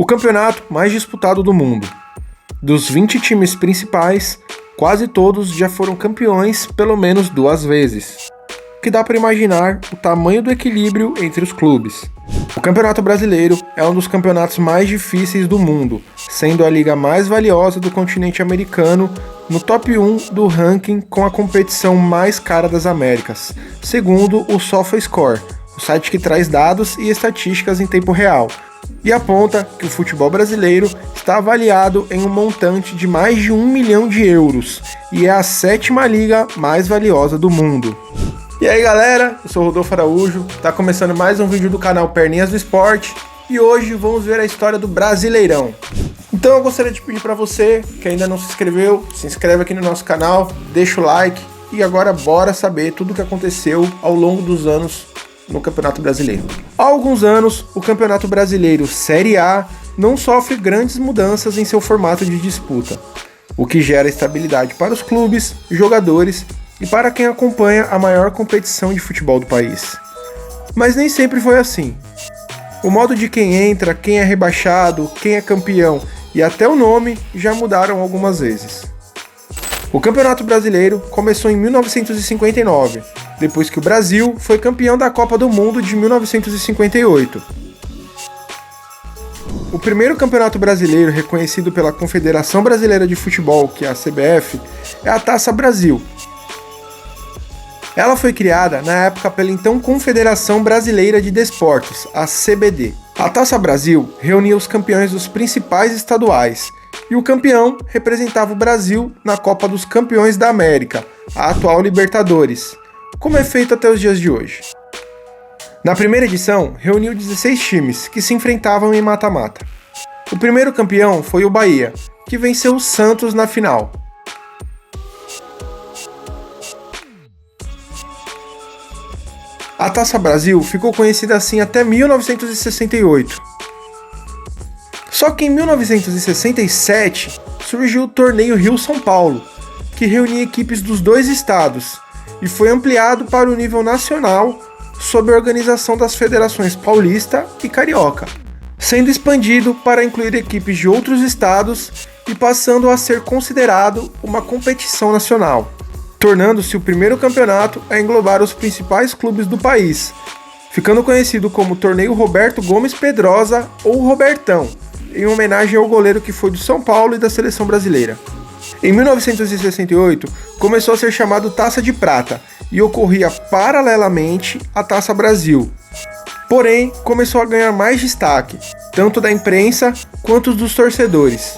o campeonato mais disputado do mundo. Dos 20 times principais, quase todos já foram campeões pelo menos 2 vezes. O que dá para imaginar o tamanho do equilíbrio entre os clubes. O Campeonato Brasileiro é um dos campeonatos mais difíceis do mundo, sendo a liga mais valiosa do continente americano, no top 1 do ranking com a competição mais cara das Américas, segundo o SofaScore, o site que traz dados e estatísticas em tempo real, e aponta que o futebol brasileiro está avaliado em um montante de mais de 1 milhão de euros e é a 7ª liga mais valiosa do mundo. E aí galera, eu sou o Rodolfo Araújo, tá começando mais um vídeo do canal Perninhas do Esporte e hoje vamos ver a história do Brasileirão. Então eu gostaria de pedir para você que ainda não se inscreveu, se inscreve aqui no nosso canal, deixa o like e agora bora saber tudo o que aconteceu ao longo dos anos no Campeonato Brasileiro. Há alguns anos, o Campeonato Brasileiro Série A não sofre grandes mudanças em seu formato de disputa, o que gera estabilidade para os clubes, jogadores e para quem acompanha a maior competição de futebol do país. Mas nem sempre foi assim. O modo de quem entra, quem é rebaixado, quem é campeão e até o nome já mudaram algumas vezes. O Campeonato Brasileiro começou em 1959, depois que o Brasil foi campeão da Copa do Mundo de 1958. O primeiro campeonato brasileiro reconhecido pela Confederação Brasileira de Futebol, que é a CBF, é a Taça Brasil. Ela foi criada na época pela então Confederação Brasileira de Desportos, a CBD. A Taça Brasil reunia os campeões dos principais estaduais, e o campeão representava o Brasil na Copa dos Campeões da América, a atual Libertadores, como é feito até os dias de hoje. Na primeira edição, reuniu 16 times que se enfrentavam em mata-mata. O primeiro campeão foi o Bahia, que venceu o Santos na final. A Taça Brasil ficou conhecida assim até 1968. Só que em 1967 surgiu o torneio Rio-São Paulo, que reunia equipes dos 2 estados e foi ampliado para o nível nacional sob a organização das federações paulista e carioca, sendo expandido para incluir equipes de outros estados e passando a ser considerado uma competição nacional, tornando-se o primeiro campeonato a englobar os principais clubes do país, ficando conhecido como Torneio Roberto Gomes Pedrosa ou Robertão, em homenagem ao goleiro que foi do São Paulo e da seleção brasileira. Em 1968, começou a ser chamado Taça de Prata e ocorria paralelamente à Taça Brasil. Porém, começou a ganhar mais destaque, tanto da imprensa quanto dos torcedores.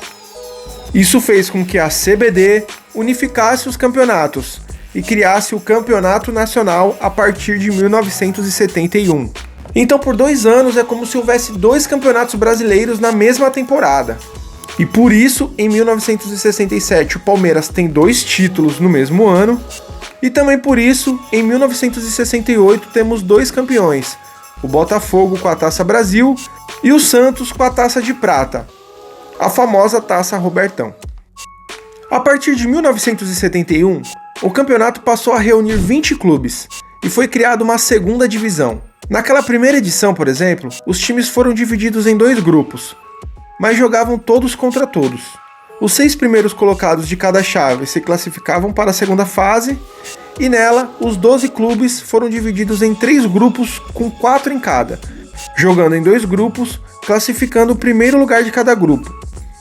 Isso fez com que a CBD unificasse os campeonatos e criasse o Campeonato Nacional a partir de 1971. Então, por 2 anos é como se houvesse 2 campeonatos brasileiros na mesma temporada. E por isso, em 1967, o Palmeiras tem 2 títulos no mesmo ano. E também por isso, em 1968, temos 2 campeões, o Botafogo com a Taça Brasil e o Santos com a Taça de Prata, a famosa Taça Robertão. A partir de 1971, o campeonato passou a reunir 20 clubes e foi criada uma segunda divisão. Naquela primeira edição, por exemplo, os times foram divididos em 2 grupos, mas jogavam todos contra todos. Os 6 primeiros colocados de cada chave se classificavam para a segunda fase e nela os 12 clubes foram divididos em 3 grupos com 4 em cada, jogando em 2 grupos, classificando o primeiro lugar de cada grupo.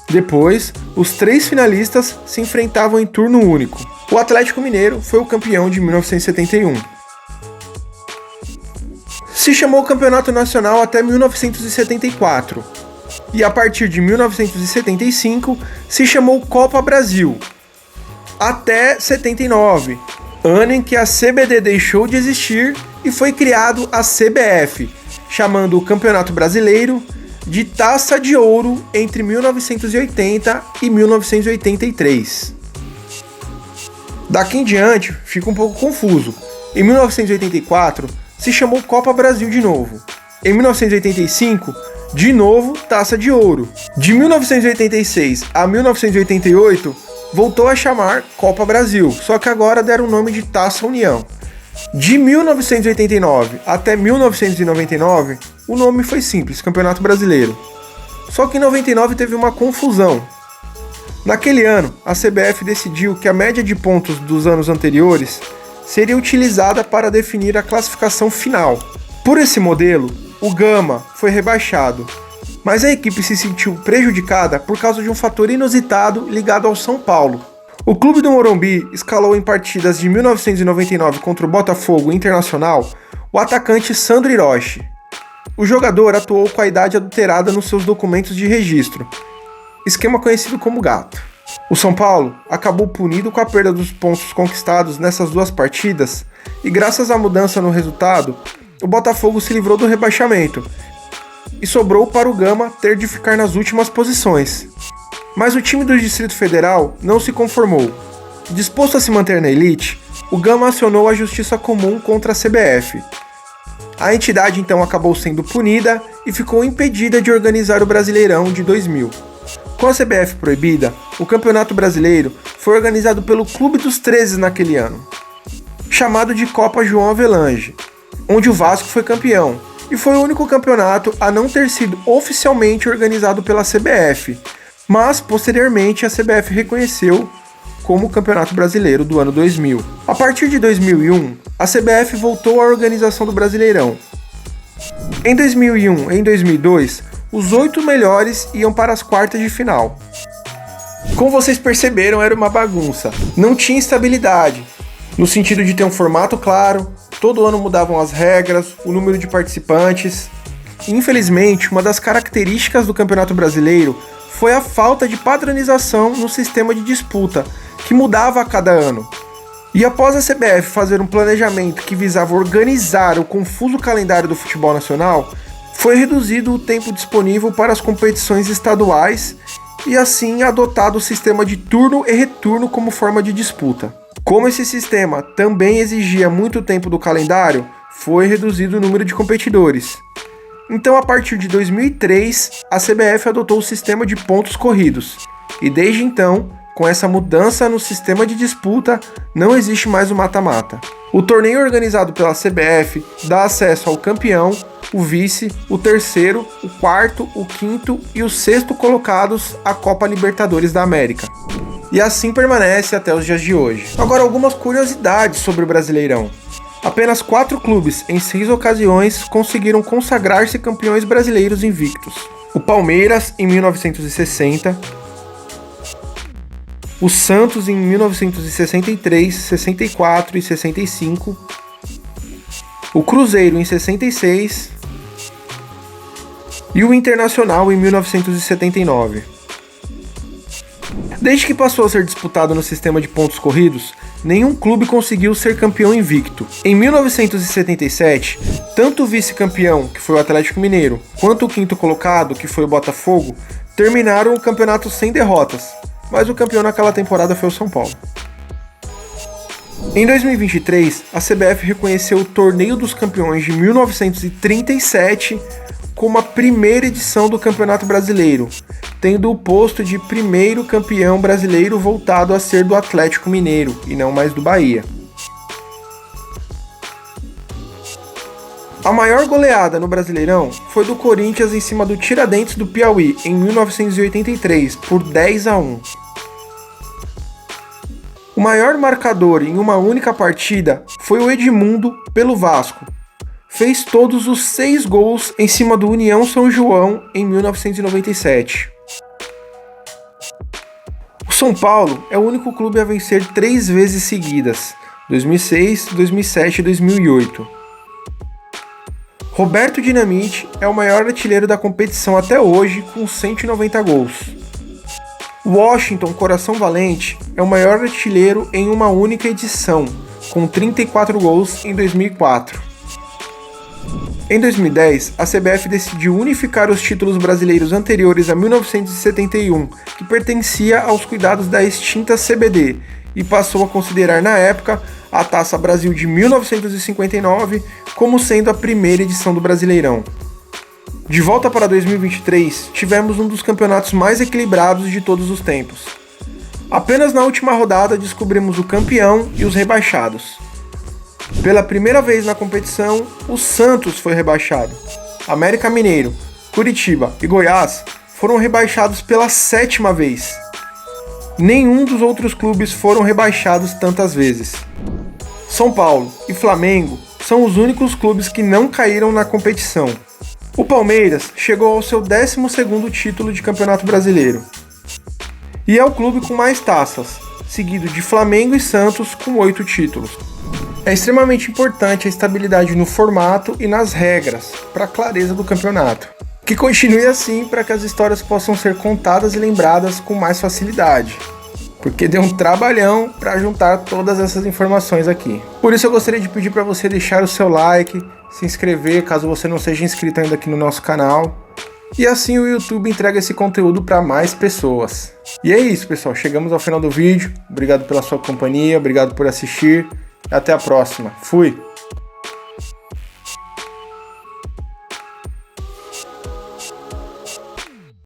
Depois, os 3 finalistas se enfrentavam em turno único. O Atlético Mineiro foi o campeão de 1971. Se chamou Campeonato Nacional até 1974. E a partir de 1975 se chamou Copa Brasil, até 79, ano em que a CBD deixou de existir e foi criado a CBF, chamando o Campeonato Brasileiro de Taça de Ouro entre 1980 e 1983. Daqui em diante fica um pouco confuso. Em 1984 se chamou Copa Brasil de novo. Em 1985 de novo Taça de Ouro. De 1986 a 1988, voltou a chamar Copa Brasil, só que agora deram o nome de Taça União. De 1989 até 1999, o nome foi simples, Campeonato Brasileiro. Só que em 99 teve uma confusão. Naquele ano, a CBF decidiu que a média de pontos dos anos anteriores seria utilizada para definir a classificação final. Por esse modelo, o Gama foi rebaixado, mas a equipe se sentiu prejudicada por causa de um fator inusitado ligado ao São Paulo. O clube do Morumbi escalou em partidas de 1999 contra o Botafogo Internacional o atacante Sandro Hiroshi. O jogador atuou com a idade adulterada nos seus documentos de registro, esquema conhecido como gato. O São Paulo acabou punido com a perda dos pontos conquistados nessas duas partidas e, graças à mudança no resultado, o Botafogo se livrou do rebaixamento e sobrou para o Gama ter de ficar nas últimas posições. Mas o time do Distrito Federal não se conformou. Disposto a se manter na elite, o Gama acionou a Justiça Comum contra a CBF. A entidade então acabou sendo punida e ficou impedida de organizar o Brasileirão de 2000. Com a CBF proibida, o Campeonato Brasileiro foi organizado pelo Clube dos 13 naquele ano, chamado de Copa João Avelange, onde o Vasco foi campeão, e foi o único campeonato a não ter sido oficialmente organizado pela CBF, mas posteriormente a CBF reconheceu como o Campeonato Brasileiro do ano 2000. A partir de 2001, a CBF voltou à organização do Brasileirão. Em 2001 e em 2002, os 8 melhores iam para as quartas de final. Como vocês perceberam, era uma bagunça. Não tinha estabilidade, no sentido de ter um formato claro, todo ano mudavam as regras, o número de participantes. Infelizmente, uma das características do Campeonato Brasileiro foi a falta de padronização no sistema de disputa, que mudava a cada ano. E após a CBF fazer um planejamento que visava organizar o confuso calendário do futebol nacional, foi reduzido o tempo disponível para as competições estaduais e assim adotado o sistema de turno e retorno como forma de disputa. Como esse sistema também exigia muito tempo do calendário, foi reduzido o número de competidores. Então, a partir de 2003, a CBF adotou o sistema de pontos corridos. E desde então, com essa mudança no sistema de disputa, não existe mais o mata-mata. O torneio organizado pela CBF dá acesso ao campeão, o vice, o terceiro, o quarto, o quinto e o sexto colocados à Copa Libertadores da América. E assim permanece até os dias de hoje. Agora, algumas curiosidades sobre o Brasileirão. Apenas 4 clubes, em 6 ocasiões, conseguiram consagrar-se campeões brasileiros invictos. O Palmeiras, em 1960, o Santos, em 1963, 64 e 65, o Cruzeiro, em 66, e o Internacional, em 1979. Desde que passou a ser disputado no sistema de pontos corridos, nenhum clube conseguiu ser campeão invicto. Em 1977, tanto o vice-campeão, que foi o Atlético Mineiro, quanto o quinto colocado, que foi o Botafogo, terminaram o campeonato sem derrotas, mas o campeão naquela temporada foi o São Paulo. Em 2023, a CBF reconheceu o Torneio dos Campeões de 1937 como a primeira edição do Campeonato Brasileiro, tendo o posto de primeiro campeão brasileiro voltado a ser do Atlético Mineiro e não mais do Bahia. A maior goleada no Brasileirão foi do Corinthians em cima do Tiradentes do Piauí em 1983 por 10-1. O maior marcador em uma única partida foi o Edmundo pelo Vasco. Fez todos os 6 gols em cima do União São João em 1997. O São Paulo é o único clube a vencer 3 vezes seguidas, 2006, 2007 e 2008. Roberto Dinamite é o maior artilheiro da competição até hoje, com 190 gols. Washington Coração Valente é o maior artilheiro em uma única edição, com 34 gols em 2004. Em 2010, a CBF decidiu unificar os títulos brasileiros anteriores a 1971, que pertencia aos cuidados da extinta CBD, e passou a considerar na época a Taça Brasil de 1959 como sendo a primeira edição do Brasileirão. De volta para 2023, tivemos um dos campeonatos mais equilibrados de todos os tempos. Apenas na última rodada descobrimos o campeão e os rebaixados. Pela primeira vez na competição, o Santos foi rebaixado. América Mineiro, Curitiba e Goiás foram rebaixados pela 7ª vez. Nenhum dos outros clubes foram rebaixados tantas vezes. São Paulo e Flamengo são os únicos clubes que não caíram na competição. O Palmeiras chegou ao seu 12º título de Campeonato Brasileiro. E é o clube com mais taças, seguido de Flamengo e Santos com 8 títulos. É extremamente importante a estabilidade no formato e nas regras, para a clareza do campeonato. Que continue assim para que as histórias possam ser contadas e lembradas com mais facilidade. Porque deu um trabalhão para juntar todas essas informações aqui. Por isso eu gostaria de pedir para você deixar o seu like, se inscrever caso você não seja inscrito ainda aqui no nosso canal. E assim o YouTube entrega esse conteúdo para mais pessoas. E é isso, pessoal. Chegamos ao final do vídeo. Obrigado pela sua companhia, obrigado por assistir. Até a próxima. Fui!